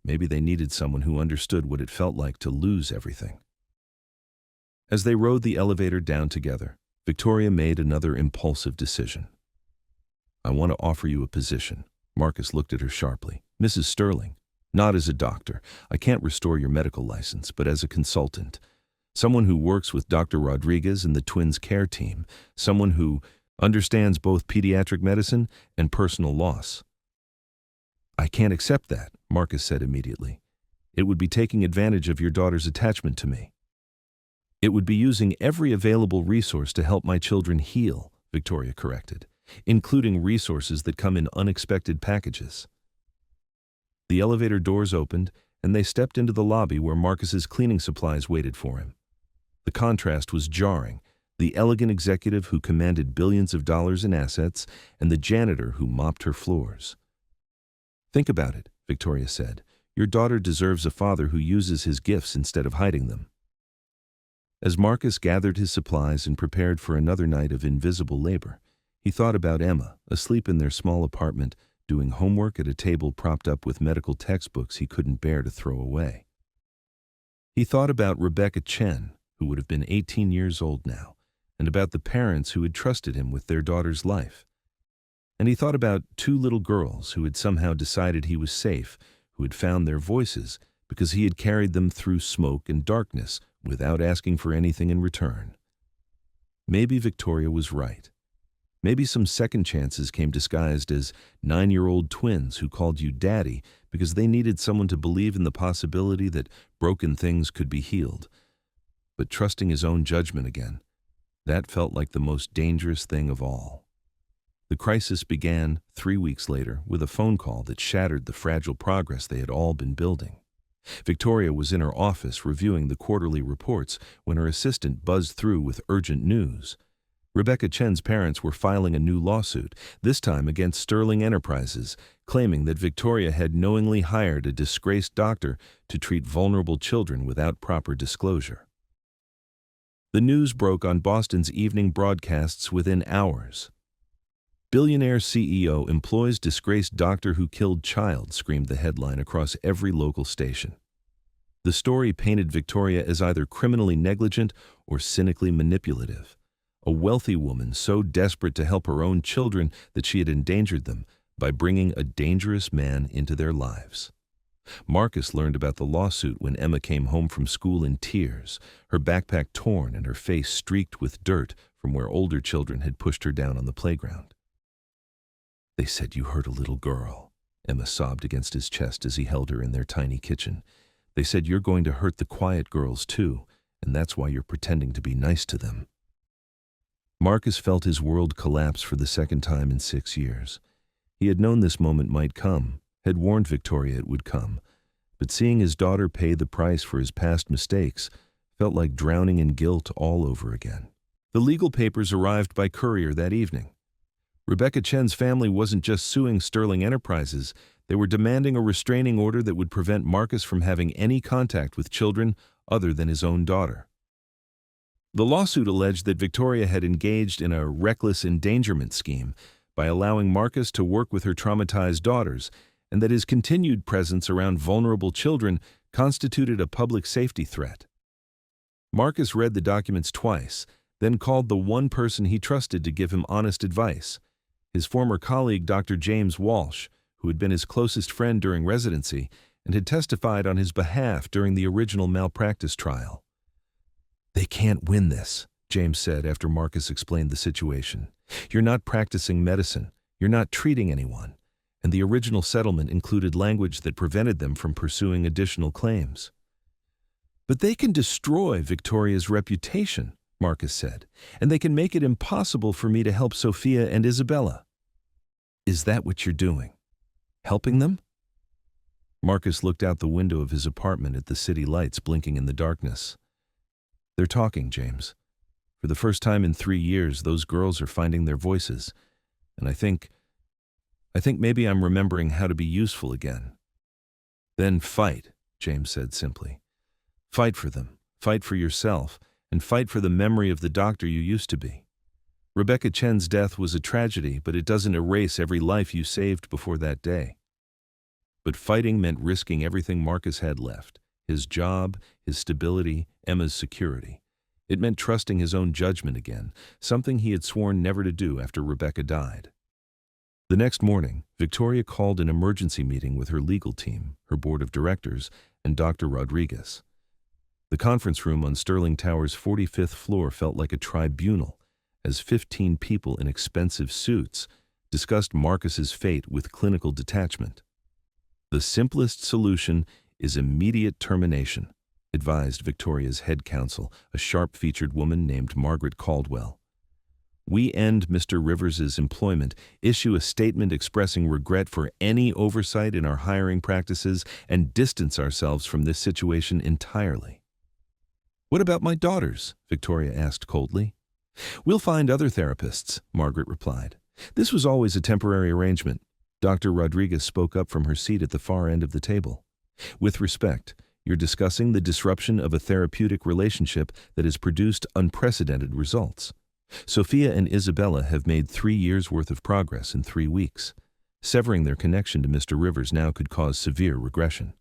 Maybe they needed someone who understood what it felt like to lose everything. As they rode the elevator down together, Victoria made another impulsive decision. I want to offer you a position. Marcus looked at her sharply. Mrs. Sterling, not as a doctor. I can't restore your medical license, but as a consultant. Someone who works with Dr. Rodriguez and the twins' care team. Someone who understands both pediatric medicine and personal loss. I can't accept that, Marcus said immediately. It would be taking advantage of your daughter's attachment to me. It would be using every available resource to help my children heal, Victoria corrected, including resources that come in unexpected packages. The elevator doors opened, and they stepped into the lobby where Marcus's cleaning supplies waited for him. The contrast was jarring. The elegant executive who commanded billions of dollars in assets, and the janitor who mopped her floors. Think about it, Victoria said. Your daughter deserves a father who uses his gifts instead of hiding them. As Marcus gathered his supplies and prepared for another night of invisible labor, he thought about Emma, asleep in their small apartment, doing homework at a table propped up with medical textbooks he couldn't bear to throw away. He thought about Rebecca Chen, who would have been 18 years old now, and about the parents who had trusted him with their daughter's life. And he thought about 2 little girls who had somehow decided he was safe, who had found their voices because he had carried them through smoke and darkness without asking for anything in return. Maybe Victoria was right. Maybe some second chances came disguised as 9-year-old twins who called you daddy because they needed someone to believe in the possibility that broken things could be healed. But trusting his own judgment again, that felt like the most dangerous thing of all. The crisis began 3 weeks later with a phone call that shattered the fragile progress they had all been building. Victoria was in her office reviewing the quarterly reports when her assistant buzzed through with urgent news. Rebecca Chen's parents were filing a new lawsuit, this time against Sterling Enterprises, claiming that Victoria had knowingly hired a disgraced doctor to treat vulnerable children without proper disclosure. The news broke on Boston's evening broadcasts within hours. Billionaire CEO employs disgraced doctor who killed child, screamed the headline across every local station. The story painted Victoria as either criminally negligent or cynically manipulative. A wealthy woman so desperate to help her own children that she had endangered them by bringing a dangerous man into their lives. Marcus learned about the lawsuit when Emma came home from school in tears, her backpack torn and her face streaked with dirt from where older children had pushed her down on the playground. They said you hurt a little girl, Emma sobbed against his chest as he held her in their tiny kitchen. They said you're going to hurt the quiet girls too, and that's why you're pretending to be nice to them. Marcus felt his world collapse for the second time in 6 years. He had known this moment might come, had warned Victoria it would come, but seeing his daughter pay the price for his past mistakes felt like drowning in guilt all over again. The legal papers arrived by courier that evening. Rebecca Chen's family wasn't just suing Sterling Enterprises, they were demanding a restraining order that would prevent Marcus from having any contact with children other than his own daughter. The lawsuit alleged that Victoria had engaged in a reckless endangerment scheme by allowing Marcus to work with her traumatized daughters, and that his continued presence around vulnerable children constituted a public safety threat. Marcus read the documents twice, then called the one person he trusted to give him honest advice, his former colleague Dr. James Walsh, who had been his closest friend during residency and had testified on his behalf during the original malpractice trial. They can't win this, James said after Marcus explained the situation. You're not practicing medicine. You're not treating anyone. and the original settlement included language that prevented them from pursuing additional claims. "But they can destroy Victoria's reputation," Marcus said, "and they can make it impossible for me to help Sophia and Isabella." "Is that what you're doing? Helping them?" Marcus looked out the window of his apartment at the city lights blinking in the darkness. "They're talking, James. For the first time in 3 years, those girls are finding their voices, and I think maybe I'm remembering how to be useful again." "Then fight," James said simply. "Fight for them, fight for yourself, and fight for the memory of the doctor you used to be. Rebecca Chen's death was a tragedy, but it doesn't erase every life you saved before that day." But fighting meant risking everything Marcus had left: his job, his stability, Emma's security. It meant trusting his own judgment again, something he had sworn never to do after Rebecca died. The next morning, Victoria called an emergency meeting with her legal team, her board of directors, and Dr. Rodriguez. The conference room on Sterling Tower's 45th floor felt like a tribunal, as 15 people in expensive suits discussed Marcus's fate with clinical detachment. "The simplest solution is immediate termination," advised Victoria's head counsel, a sharp-featured woman named Margaret Caldwell. "We end Mr. Rivers's employment, issue a statement expressing regret for any oversight in our hiring practices, and distance ourselves from this situation entirely." "What about my daughters?" Victoria asked coldly. "We'll find other therapists," Margaret replied. "This was always a temporary arrangement." Dr. Rodriguez spoke up from her seat at the far end of the table. "With respect, you're discussing the disruption of a therapeutic relationship that has produced unprecedented results. Sophia and Isabella have made 3 years' worth of progress in 3 weeks. Severing their connection to Mr. Rivers now could cause severe regression."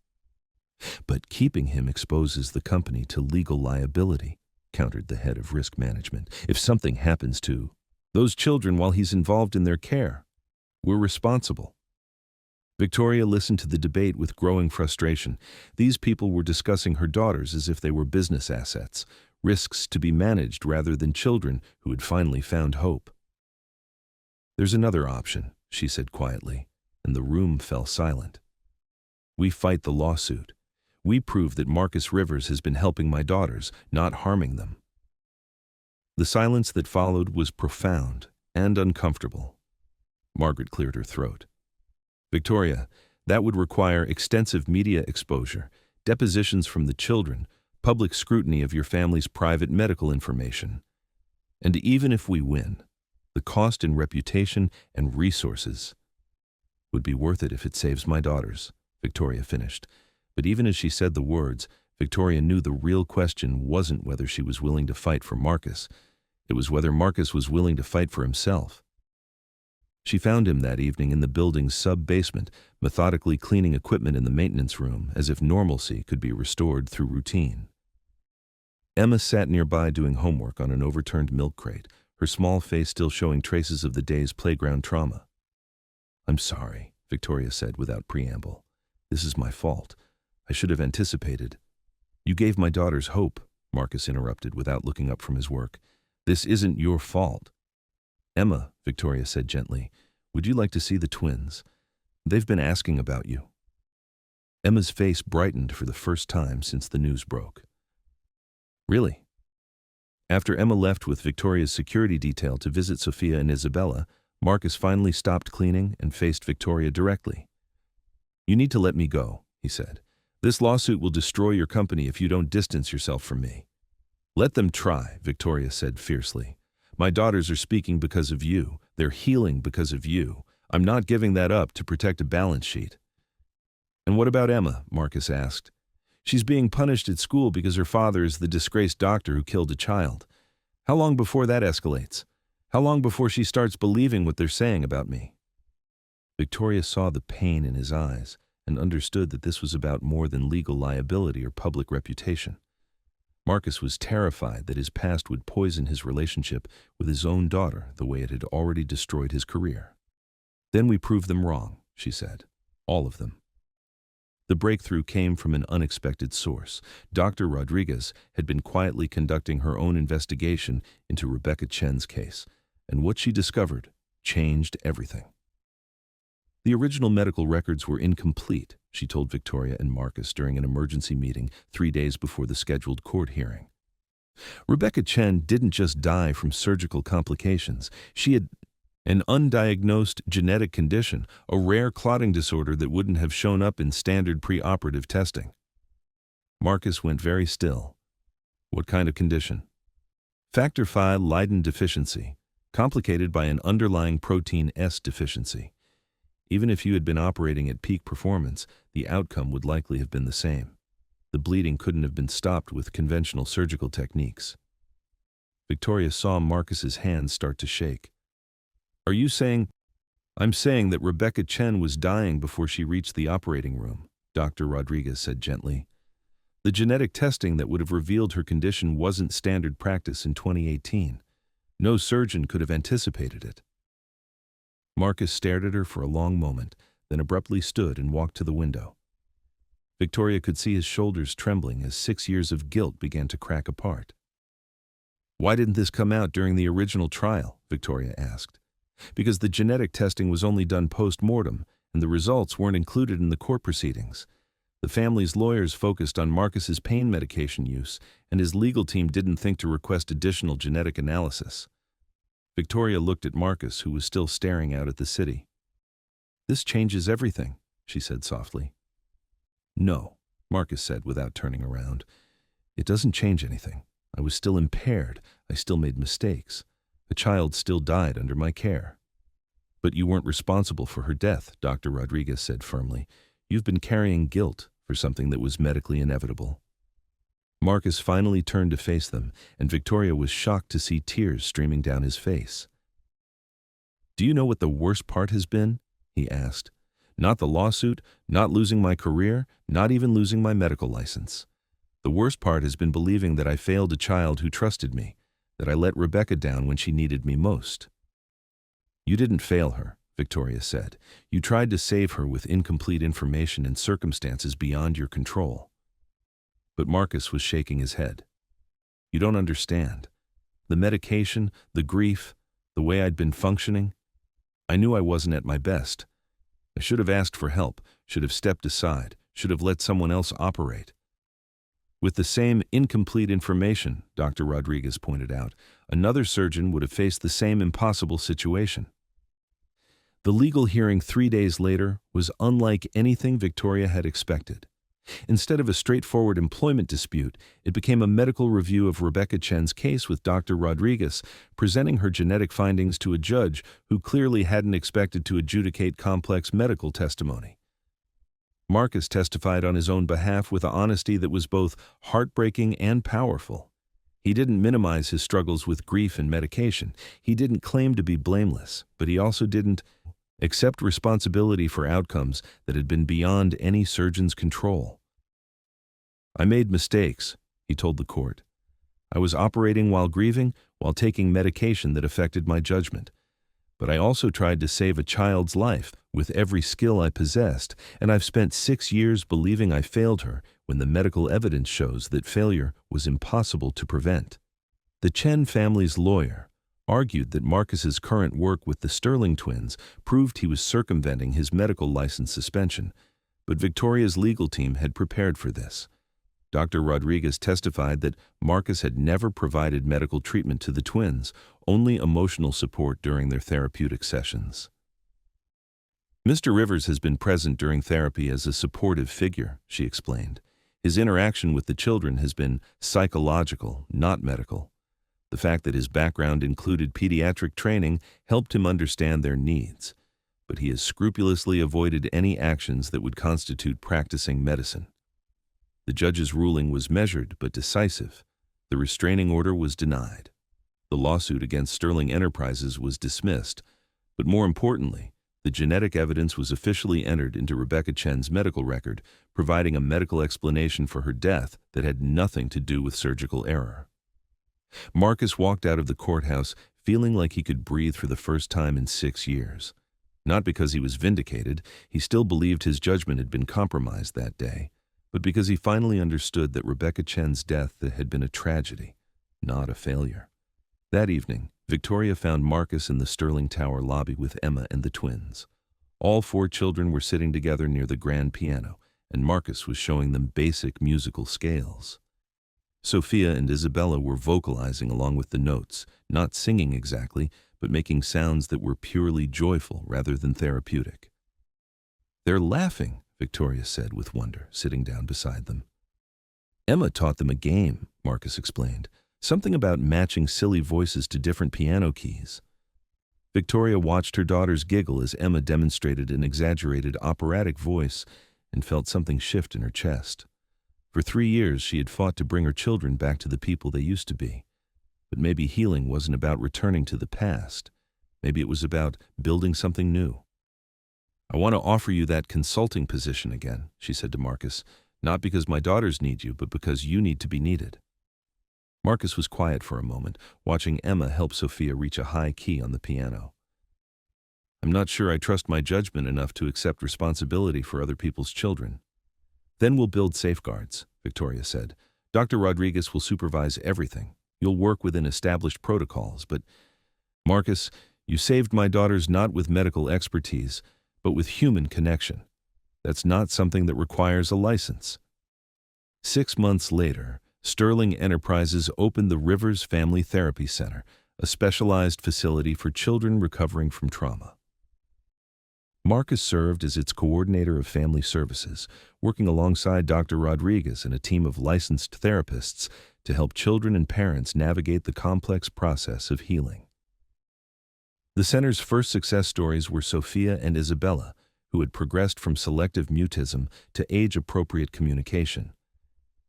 "But keeping him exposes the company to legal liability," countered the head of risk management. "If something happens to those children while he's involved in their care, we're responsible." Victoria listened to the debate with growing frustration. These people were discussing her daughters as if they were business assets, risks to be managed rather than children who had finally found hope. "There's another option," she said quietly, and the room fell silent. "We fight the lawsuit. We prove that Marcus Rivers has been helping my daughters, not harming them." The silence that followed was profound and uncomfortable. Margaret cleared her throat. "Victoria, that would require extensive media exposure, depositions from the children, public scrutiny of your family's private medical information. And even if we win, the cost in reputation and resources would be worth it if it saves my daughters," Victoria finished. But even as she said the words, Victoria knew the real question wasn't whether she was willing to fight for Marcus. It was whether Marcus was willing to fight for himself. She found him that evening in the building's sub-basement, methodically cleaning equipment in the maintenance room, as if normalcy could be restored through routine. Emma sat nearby doing homework on an overturned milk crate, her small face still showing traces of the day's playground trauma. "I'm sorry," Victoria said without preamble. "This is my fault. I should have anticipated." "You gave my daughters hope," Marcus interrupted without looking up from his work. "This isn't your fault." "Emma," Victoria said gently, "would you like to see the twins? They've been asking about you." Emma's face brightened for the first time since the news broke. "Really?" After Emma left with Victoria's security detail to visit Sophia and Isabella, Marcus finally stopped cleaning and faced Victoria directly. "You need to let me go," he said. "This lawsuit will destroy your company if you don't distance yourself from me." "Let them try," Victoria said fiercely. "My daughters are speaking because of you. They're healing because of you. I'm not giving that up to protect a balance sheet." "And what about Emma?" Marcus asked. "She's being punished at school because her father is the disgraced doctor who killed a child. How long before that escalates? How long before she starts believing what they're saying about me?" Victoria saw the pain in his eyes and understood that this was about more than legal liability or public reputation. Marcus was terrified that his past would poison his relationship with his own daughter the way it had already destroyed his career. "Then we proved them wrong," she said. "All of them." The breakthrough came from an unexpected source. Dr. Rodriguez had been quietly conducting her own investigation into Rebecca Chen's case, and what she discovered changed everything. The original medical records were incomplete, she told Victoria and Marcus during an emergency meeting 3 days before the scheduled court hearing. Rebecca Chen didn't just die from surgical complications. She had an undiagnosed genetic condition, a rare clotting disorder that wouldn't have shown up in standard preoperative testing. Marcus went very still. What kind of condition? Factor V Leiden deficiency, complicated by an underlying protein S deficiency. Even if you had been operating at peak performance, the outcome would likely have been the same. The bleeding couldn't have been stopped with conventional surgical techniques. Victoria saw Marcus's hands start to shake. Are you saying? I'm saying that Rebecca Chen was dying before she reached the operating room, Dr. Rodriguez said gently. The genetic testing that would have revealed her condition wasn't standard practice in 2018. No surgeon could have anticipated it. Marcus stared at her for a long moment, then abruptly stood and walked to the window. Victoria could see his shoulders trembling as 6 years of guilt began to crack apart. Why didn't this come out during the original trial? Victoria asked. Because the genetic testing was only done post-mortem, and the results weren't included in the court proceedings. The family's lawyers focused on Marcus's pain medication use, and his legal team didn't think to request additional genetic analysis. Victoria looked at Marcus, who was still staring out at the city. This changes everything, she said softly. No, Marcus said without turning around. It doesn't change anything. I was still impaired. I still made mistakes. A child still died under my care. But you weren't responsible for her death, Dr. Rodriguez said firmly. You've been carrying guilt for something that was medically inevitable. Marcus finally turned to face them, and Victoria was shocked to see tears streaming down his face. Do you know what the worst part has been? He asked. Not the lawsuit, not losing my career, not even losing my medical license. The worst part has been believing that I failed a child who trusted me, that I let Rebecca down when she needed me most. You didn't fail her, Victoria said. You tried to save her with incomplete information and circumstances beyond your control. But Marcus was shaking his head. You don't understand. The medication, the grief, the way I'd been functioning. I knew I wasn't at my best. I should have asked for help, should have stepped aside, should have let someone else operate. With the same incomplete information, Dr. Rodriguez pointed out, another surgeon would have faced the same impossible situation. The legal hearing 3 days later was unlike anything Victoria had expected. Instead of a straightforward employment dispute, it became a medical review of Rebecca Chen's case with Dr. Rodriguez, presenting her genetic findings to a judge who clearly hadn't expected to adjudicate complex medical testimony. Marcus testified on his own behalf with an honesty that was both heartbreaking and powerful. He didn't minimize his struggles with grief and medication. He didn't claim to be blameless, but he also didn't accept responsibility for outcomes that had been beyond any surgeon's control. I made mistakes, he told the court. I was operating while grieving, while taking medication that affected my judgment. But I also tried to save a child's life with every skill I possessed, and I've spent 6 years believing I failed her when the medical evidence shows that failure was impossible to prevent. The Chen family's lawyer argued that Marcus's current work with the Sterling twins proved he was circumventing his medical license suspension, but Victoria's legal team had prepared for this. Dr. Rodriguez testified that Marcus had never provided medical treatment to the twins, only emotional support during their therapeutic sessions. Mr. Rivers has been present during therapy as a supportive figure, she explained. His interaction with the children has been psychological, not medical. The fact that his background included pediatric training helped him understand their needs, but he has scrupulously avoided any actions that would constitute practicing medicine. The judge's ruling was measured but decisive. The restraining order was denied. The lawsuit against Sterling Enterprises was dismissed, but more importantly, the genetic evidence was officially entered into Rebecca Chen's medical record, providing a medical explanation for her death that had nothing to do with surgical error. Marcus walked out of the courthouse feeling like he could breathe for the first time in 6 years. Not because he was vindicated, he still believed his judgment had been compromised that day, but because he finally understood that Rebecca Chen's death had been a tragedy, not a failure. That evening, Victoria found Marcus in the Sterling Tower lobby with Emma and the twins. All four children were sitting together near the grand piano, and Marcus was showing them basic musical scales. Sophia and Isabella were vocalizing along with the notes, not singing exactly, but making sounds that were purely joyful rather than therapeutic. "They're laughing," Victoria said with wonder, sitting down beside them. "Emma taught them a game," Marcus explained, "something about matching silly voices to different piano keys." Victoria watched her daughters giggle as Emma demonstrated an exaggerated operatic voice and felt something shift in her chest. For 3 years she had fought to bring her children back to the people they used to be. But maybe healing wasn't about returning to the past. Maybe it was about building something new. "I want to offer you that consulting position again," she said to Marcus, "not because my daughters need you, but because you need to be needed." Marcus was quiet for a moment, watching Emma help Sophia reach a high key on the piano. "I'm not sure I trust my judgment enough to accept responsibility for other people's children." "Then we'll build safeguards," Victoria said. "Dr. Rodriguez will supervise everything. You'll work within established protocols, but Marcus, you saved my daughters not with medical expertise, but with human connection. That's not something that requires a license." 6 months later, Sterling Enterprises opened the Rivers Family Therapy Center, a specialized facility for children recovering from trauma. Marcus served as its coordinator of family services, working alongside Dr. Rodriguez and a team of licensed therapists to help children and parents navigate the complex process of healing. The center's first success stories were Sophia and Isabella, who had progressed from selective mutism to age-appropriate communication.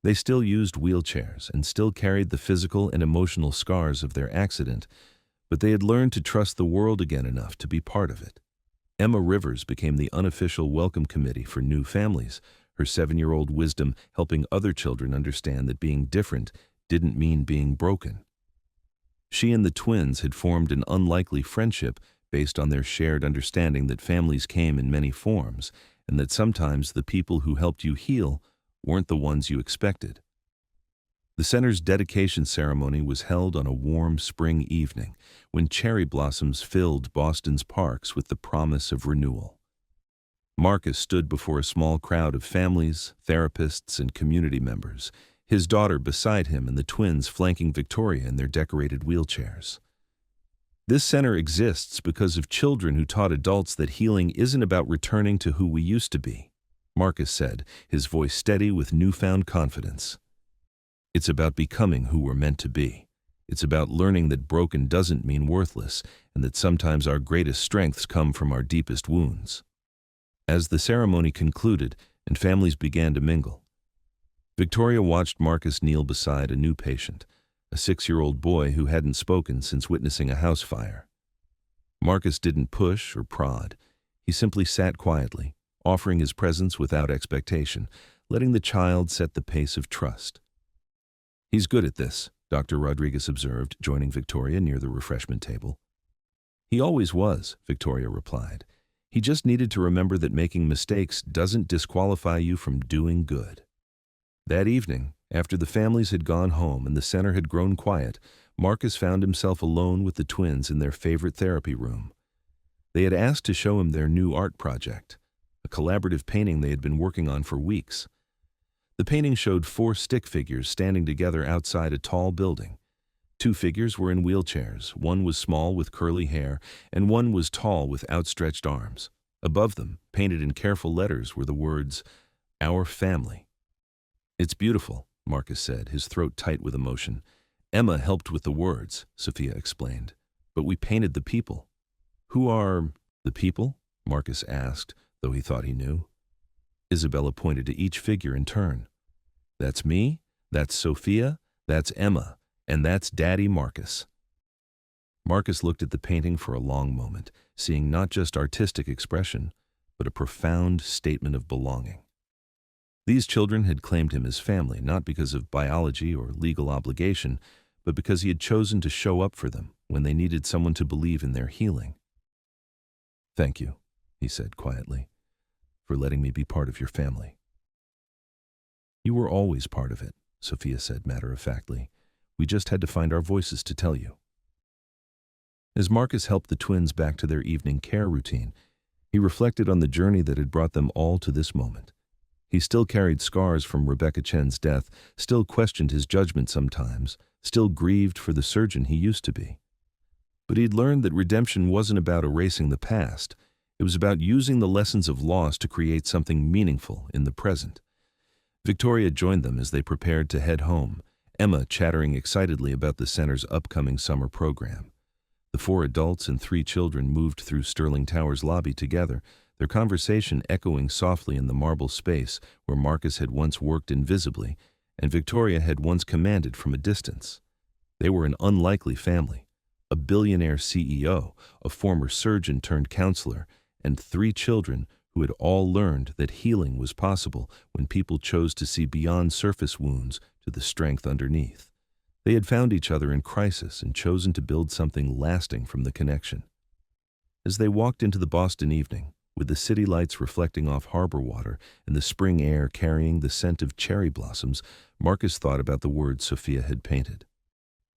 They still used wheelchairs and still carried the physical and emotional scars of their accident, but they had learned to trust the world again enough to be part of it. Emma Rivers became the unofficial welcome committee for new families, her 7-year-old wisdom helping other children understand that being different didn't mean being broken. She and the twins had formed an unlikely friendship based on their shared understanding that families came in many forms, and that sometimes the people who helped you heal weren't the ones you expected. The center's dedication ceremony was held on a warm spring evening when cherry blossoms filled Boston's parks with the promise of renewal. Marcus stood before a small crowd of families, therapists, and community members, his daughter beside him and the twins flanking Victoria in their decorated wheelchairs. "This center exists because of children who taught adults that healing isn't about returning to who we used to be," Marcus said, his voice steady with newfound confidence. "It's about becoming who we're meant to be. It's about learning that broken doesn't mean worthless, and that sometimes our greatest strengths come from our deepest wounds." As the ceremony concluded and families began to mingle, Victoria watched Marcus kneel beside a new patient, a 6-year-old boy who hadn't spoken since witnessing a house fire. Marcus didn't push or prod. He simply sat quietly, offering his presence without expectation, letting the child set the pace of trust. "He's good at this," Dr. Rodriguez observed, joining Victoria near the refreshment table. "He always was," Victoria replied. "He just needed to remember that making mistakes doesn't disqualify you from doing good." That evening, after the families had gone home and the center had grown quiet, Marcus found himself alone with the twins in their favorite therapy room. They had asked to show him their new art project, a collaborative painting they had been working on for weeks. The painting showed 4 stick figures standing together outside a tall building. 2 figures were in wheelchairs, one was small with curly hair, and one was tall with outstretched arms. Above them, painted in careful letters, were the words, "Our Family." "It's beautiful," Marcus said, his throat tight with emotion. "Emma helped with the words," Sophia explained, "but we painted the people." "Who are the people?" Marcus asked, though he thought he knew. Isabella pointed to each figure in turn. "That's me, that's Sophia, that's Emma, and that's Daddy Marcus." Marcus looked at the painting for a long moment, seeing not just artistic expression, but a profound statement of belonging. These children had claimed him as family, not because of biology or legal obligation, but because he had chosen to show up for them when they needed someone to believe in their healing. "Thank you," he said quietly, "for letting me be part of your family." "You were always part of it," Sophia said matter-of-factly. "We just had to find our voices to tell you." As Marcus helped the twins back to their evening care routine, He reflected on the journey that had brought them all to this moment. He still carried scars from Rebecca Chen's death, still questioned his judgment sometimes, still grieved for the surgeon he used to be. But he'd learned that redemption wasn't about erasing the past. It was about using the lessons of loss to create something meaningful in the present. Victoria joined them as they prepared to head home, Emma chattering excitedly about the center's upcoming summer program. The 4 adults and 3 children moved through Sterling Tower's lobby together, their conversation echoing softly in the marble space where Marcus had once worked invisibly and Victoria had once commanded from a distance. They were an unlikely family: a billionaire CEO, a former surgeon turned counselor, and 3 children who had all learned that healing was possible when people chose to see beyond surface wounds to the strength underneath. They had found each other in crisis and chosen to build something lasting from the connection. As they walked into the Boston evening, with the city lights reflecting off harbor water and the spring air carrying the scent of cherry blossoms, Marcus thought about the words Sophia had painted.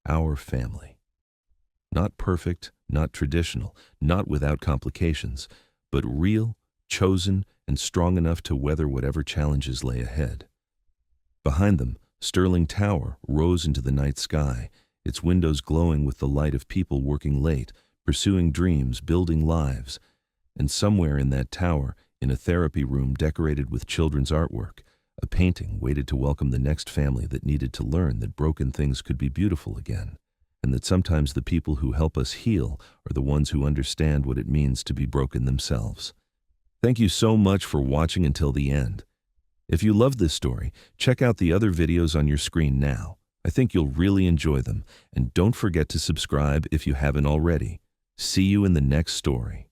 Our family. Not perfect, not traditional, not without complications, but real, chosen, and strong enough to weather whatever challenges lay ahead. Behind them, Sterling Tower rose into the night sky, its windows glowing with the light of people working late, pursuing dreams, building lives. And somewhere in that tower, in a therapy room decorated with children's artwork, a painting waited to welcome the next family that needed to learn that broken things could be beautiful again, and that sometimes the people who help us heal are the ones who understand what it means to be broken themselves. Thank you so much for watching until the end. If you loved this story, check out the other videos on your screen now. I think you'll really enjoy them, and don't forget to subscribe if you haven't already. See you in the next story.